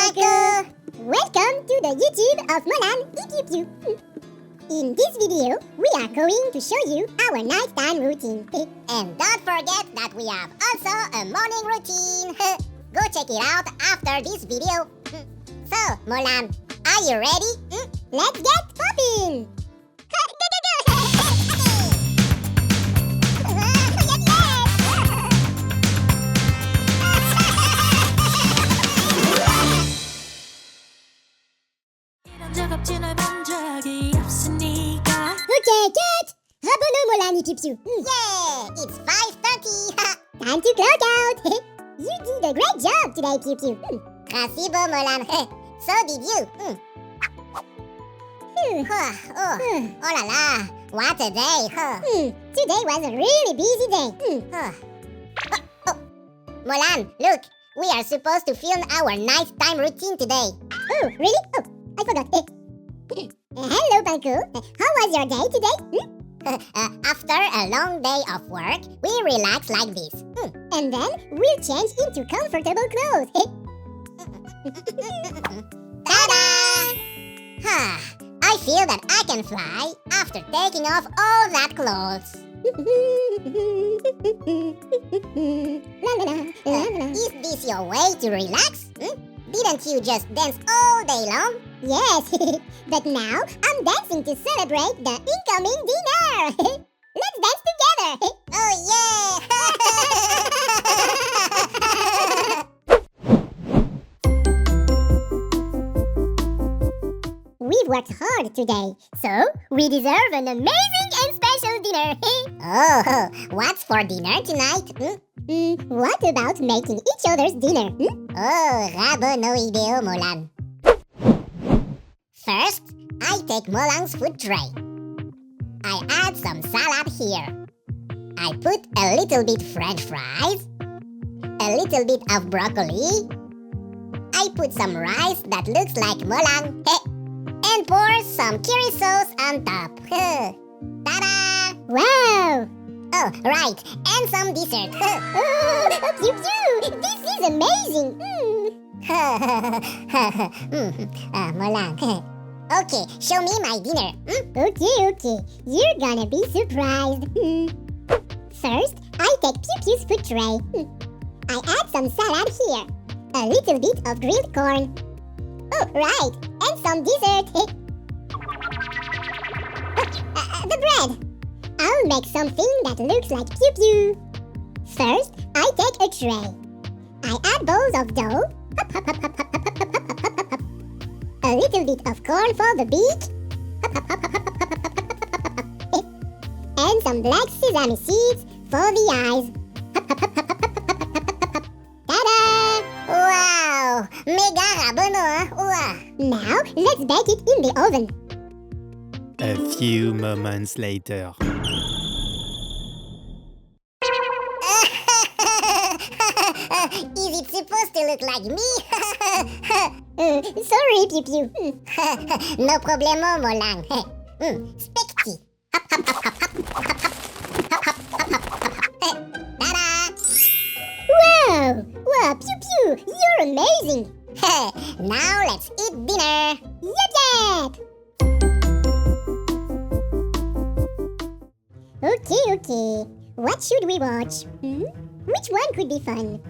Paco! Welcome to the YouTube of Molang and Piu Piu. In this video, we are going to show you our nighttime routine. And don't forget that we have also a morning routine. Go check it out after this video. So, Molang, are you ready? Let's get popping! Okay, cut! Abonne Molang and Piu Piu. Yeah, it's 5:30. Time to clock out! You did a great job today, Piu Piu. Merci beau, Molang. So did you. Oh la la, what a day. Today was a really busy day. Molang, look, we are supposed to film our nighttime routine today. Oh, really? Oh, I forgot. Hello, Paco. How was your day today? After a long day of work, we relax like this. And then we'll change into comfortable clothes. Ta-da! I feel that I can fly after taking off all that clothes. Is this your way to relax? Didn't you just dance all day long? Yes, but now I'm dancing to celebrate the incoming dinner. Let's dance together. Oh yeah! We've worked hard today, so we deserve an amazing and special dinner. Oh, what's for dinner tonight? What about making each other's dinner? Oh, rabo no ideo, Molang. First, I take Molang's food tray. I add some salad here. I put a little bit French fries, a little bit of broccoli. I put some rice that looks like Molang, and pour some curry sauce on top. Ta-da! Wow! Oh, right, and some dessert. Oh, Piu Piu! This is amazing! Molang. Okay, show me my dinner. Okay. You're gonna be surprised. First, I take Piu Piu's food tray. I add some salad here. A little bit of grilled corn. Oh, right, and some dessert. The bread. I'll make something that looks like Piu Piu. First, I take a tray. I add bowls of dough. A little bit of corn for the beak. And some black sesame seeds for the eyes. Ta-da! Wow! Mega rabono, huh? Now, let's bake it in the oven. A few moments later. Is it supposed to look like me? Sorry, Piu Piu. No problemo, Molang. Specti. Ta-da! Wow, Piu Piu, you're amazing. Now let's eat dinner. Yep. Okay. What should we watch? Which one could be fun?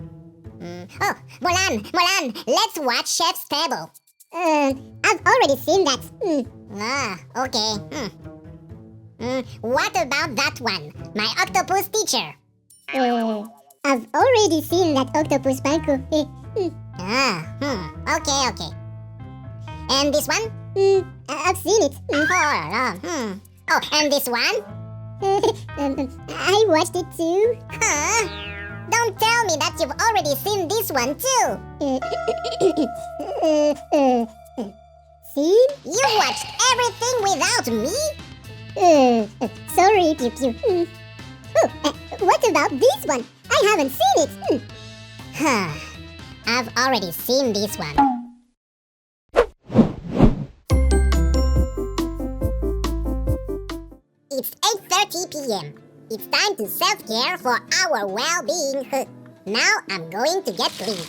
Oh, Molang, let's watch Chef's Table. I've already seen that. Okay. What about that one? My octopus teacher. I've already seen that octopus, Paco. Okay. And this one? I've seen it. Oh, and this one? I watched it too. Don't tell me that you've already seen this one too. See? You watched everything without me? Sorry, Piu Piu. What about this one? I haven't seen it. I've already seen this one. It's 8:30 p.m. It's time to self-care for our well-being. Now I'm going to get clean.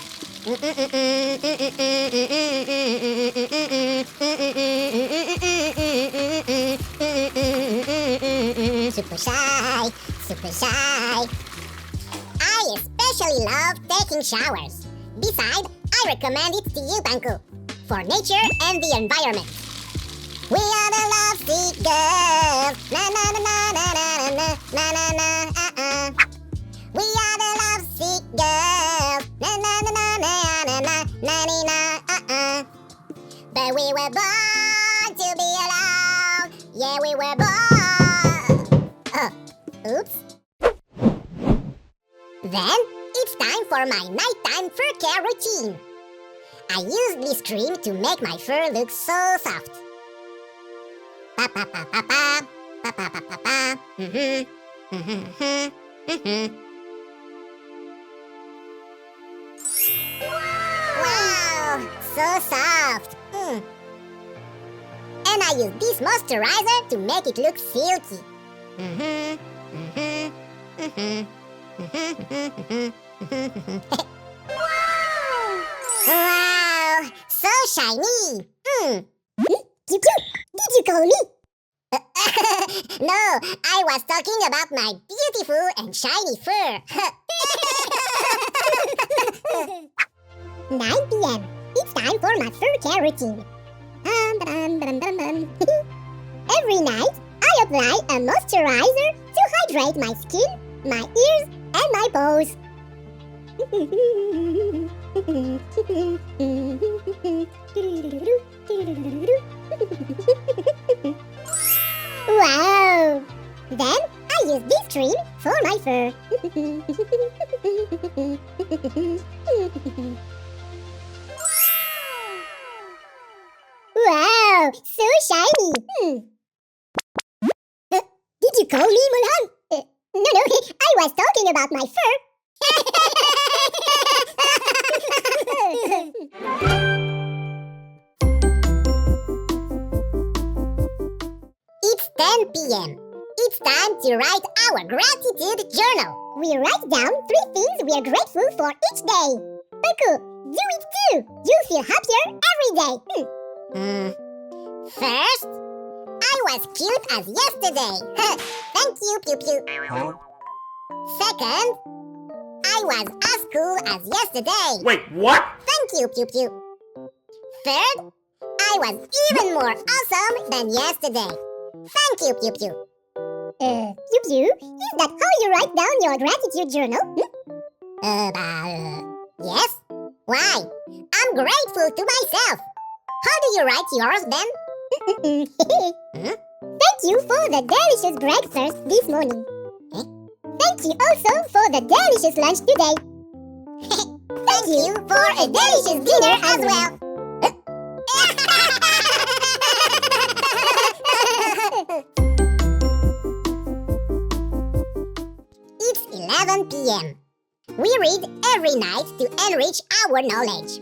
shy. I especially love taking showers. Besides, I recommend it to you, Panku, for nature and the environment. We are the lovesick girls. Na na na na na na na na na na. We are the lovesick girls. Na na na na na na na na na. But we were born to be alone. Yeah, we were born. Oops. Then it's time for my nighttime fur care routine. I use this cream to make my fur look so soft. Pa pa pa pa pa pa pa pa pa pa. Wow, so soft. And I use this moisturizer to make it look silky. Wow, so shiny. Piu Piu, did you call me? No, I was talking about my beautiful and shiny fur. 9 p.m. It's time for my fur care routine. Every night, I apply a moisturizer to hydrate my skin, my ears, and my paws. Wow! Then I use this cream for my fur. Wow! So shiny! Did you call me, Molang? No, I was talking about my It's 10 p.m. It's time to write our gratitude journal. We write down 3 things we are grateful for each day. Paku, do it too! You'll feel happier every day. First, I was cute as yesterday. Thank you, Piu Piu. Second, I was as cool as yesterday. Wait, what? Thank you, Piu Piu. Third, I was even more awesome than yesterday. Thank you, Piu Piu. Piu Piu, is that how you write down your gratitude journal? Yes. Why? I'm grateful to myself. How do you write yours then? Thank you for the delicious breakfast this morning. Thank you also for the delicious lunch today. Thank you for a delicious dinner as well. It's 11 p.m. We read every night to enrich our knowledge.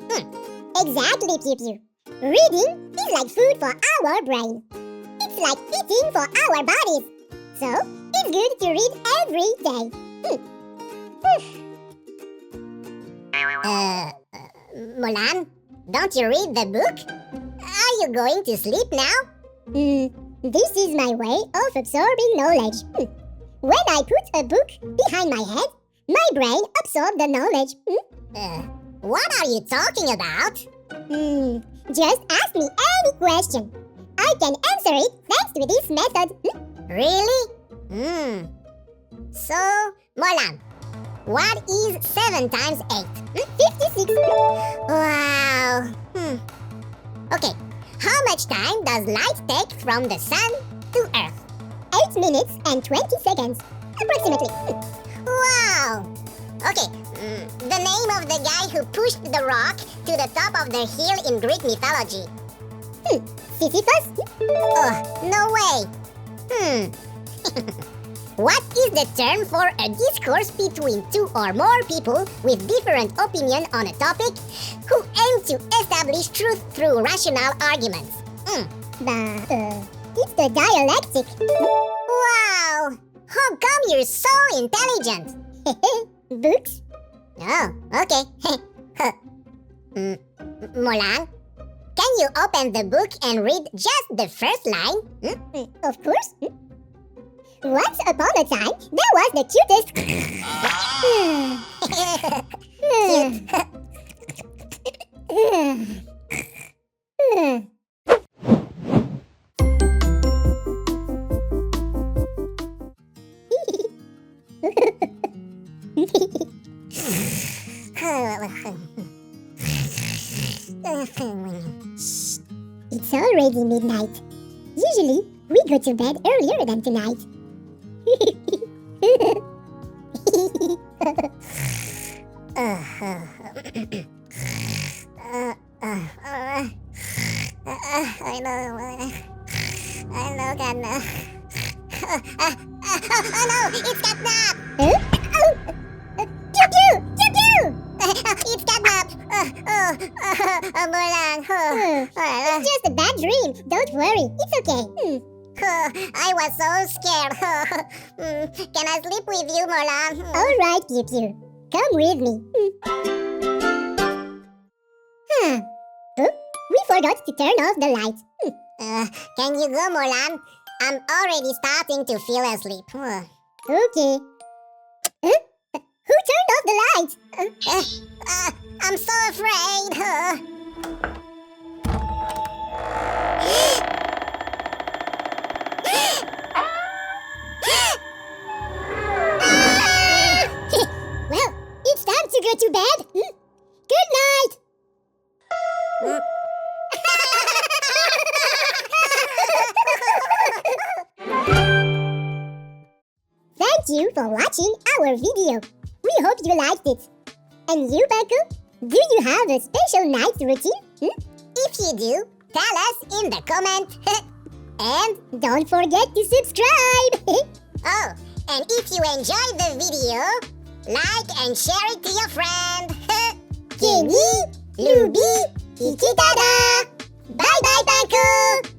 Exactly, Piu Piu. Reading is like food for our brain. It's like eating for our bodies. So, it's good to read every day. Molan, don't you read the book? Are you going to sleep now? This is my way of absorbing knowledge. When I put a book behind my head, my brain absorbs the knowledge. What are you talking about? Just ask me any question. I can answer it thanks to this method. Really? So, Molan, what is 7 times 8? 56. Wow. Okay, how much time does light take from the sun to Earth? 8 minutes and 20 seconds, approximately. Wow. Okay, the name of the guy who pushed the rock to the top of the hill in Greek mythology. Sisyphus? Oh, no way. What is the term for a discourse between 2 or more people with different opinion on a topic who aim to establish truth through rational arguments? It's the dialectic. Wow! How come you're so intelligent? Books? Oh, okay. Molang, can you open the book and read just the first line? Of course. Once upon a time, there was the cutest. It's already midnight. Usually, we go to bed earlier than tonight. I know, Ghana. Oh no, it's catnap! Huh? Oh! Pew pew! Pew pew! It's catnap! Molang. It's just a bad dream. Don't worry. It's okay. I was so scared. Can I sleep with you, Molang? All right, Pew Pew. Come with me. Huh? We forgot to turn off the light. Can you go, Molang? I'm already starting to feel asleep. Okay. Huh? Who turned off the light? I'm so afraid. Well, it's time to go to bed. Good night. Thank you for watching our video. We hope you liked it. And you, Paco? Do you have a special night routine? If you do, tell us in the comment. And don't forget to subscribe. Oh, and if you enjoyed the video, like and share it to your friend. Kenny, Luby, Ikitada. Bye bye, Paco.